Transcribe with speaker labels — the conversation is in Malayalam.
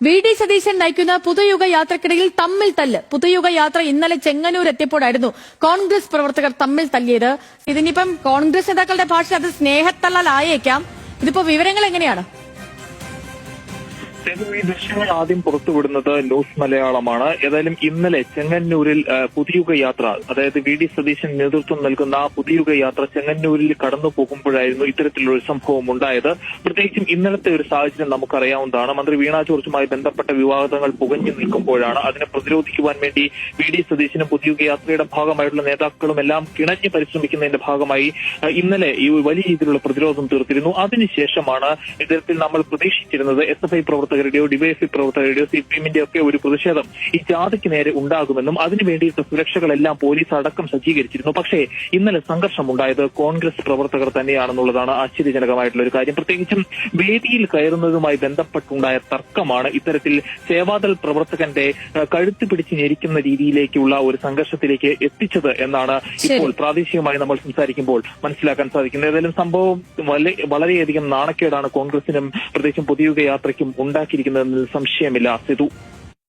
Speaker 1: വി.ഡി. സതീശൻ നയിക്കുന്ന പുതുയുഗ യാത്രക്കിടയിൽ തമ്മിൽ തല്ല്. പുതുയുഗ യാത്ര ഇന്നലെ ചെങ്ങന്നൂർ എത്തിയപ്പോഴായിരുന്നു കോൺഗ്രസ് പ്രവർത്തകർ തമ്മിൽ തല്ലിയത്. ഇതിനിപ്പം കോൺഗ്രസ് നേതാക്കളുടെ ഭാഷ അത് സ്നേഹത്തള്ളലായേക്കാം. ഇതിപ്പോ വിവരങ്ങൾ എങ്ങനെയാണ്?
Speaker 2: ഈ ദൃശ്യങ്ങൾ ആദ്യം പുറത്തുവിടുന്നത് ന്യൂസ് മലയാളമാണ്. ഏതായാലും ഇന്നലെ ചെങ്ങന്നൂരിൽ പുതുയുഗ യാത്ര, അതായത് വി.ഡി. സതീശൻ നേതൃത്വം നൽകുന്ന പുതുയുഗ യാത്ര ചെങ്ങന്നൂരിൽ കടന്നു പോകുമ്പോഴായിരുന്നു ഇത്തരത്തിലൊരു സംഭവം ഉണ്ടായത്. പ്രത്യേകിച്ചും ഇന്നലത്തെ ഒരു സാഹചര്യം നമുക്കറിയാവുന്നതാണ്. മന്ത്രി വീണ ജോർജുമായി ബന്ധപ്പെട്ട വിവാദങ്ങൾ പുകഞ്ഞു നിൽക്കുമ്പോഴാണ് അതിനെ പ്രതിരോധിക്കുവാൻ വേണ്ടി വി.ഡി. സതീശനും പുതുയുഗ യാത്രയുടെ ഭാഗമായിട്ടുള്ള നേതാക്കളും എല്ലാം കിണഞ്ഞ് പരിശ്രമിക്കുന്നതിന്റെ ഭാഗമായി ഇന്നലെ ഈ വലിയ രീതിയിലുള്ള പ്രതിരോധം തീർത്തിരുന്നു. അതിനുശേഷമാണ് ഇത്തരത്തിൽ നമ്മൾ പ്രതീക്ഷിച്ചിരുന്നത് SFI പ്രവർത്തകരുടെയോ ഡിവൈഎഫ്ഐ പ്രവർത്തകരുടെയോ CPM-ന്റെ ഒക്കെ ഒരു പ്രതിഷേധം ഈ ജാഥയ്ക്ക് നേരെ ഉണ്ടാകുമെന്നും അതിനു വേണ്ടിയിട്ട് സുരക്ഷകളെല്ലാം പോലീസ് അടക്കം സജ്ജീകരിച്ചിരുന്നു. പക്ഷേ ഇന്നലെ സംഘർഷമുണ്ടായത് കോൺഗ്രസ് പ്രവർത്തകർ തന്നെയാണെന്നുള്ളതാണ് ആശ്ചര്യജനകമായിട്ടുള്ള ഒരു കാര്യം. പ്രത്യേകിച്ചും വേദിയിൽ കയറുന്നതുമായി ബന്ധപ്പെട്ടുണ്ടായ തർക്കമാണ് ഇത്തരത്തിൽ സേവാദൾ പ്രവർത്തകന്റെ കഴുത്ത് പിടിച്ച് ഞെരിക്കുന്ന രീതിയിലേക്കുള്ള ഒരു സംഘർഷത്തിലേക്ക് എത്തിച്ചത് എന്നാണ് ഇപ്പോൾ പ്രാദേശികമായി നമ്മൾ സംസാരിക്കുമ്പോൾ മനസ്സിലാക്കാൻ സാധിക്കുന്നത്. ഏതായാലും സംഭവം വളരെയധികം നാണക്കേടാണ് കോൺഗ്രസിനും പ്രത്യേകിച്ചും പുതുയുഗ യാത്രയ്ക്കും ഉണ്ടാക്കിയിരിക്കുന്നതെന്ന് സംശയമില്ല. സിതു.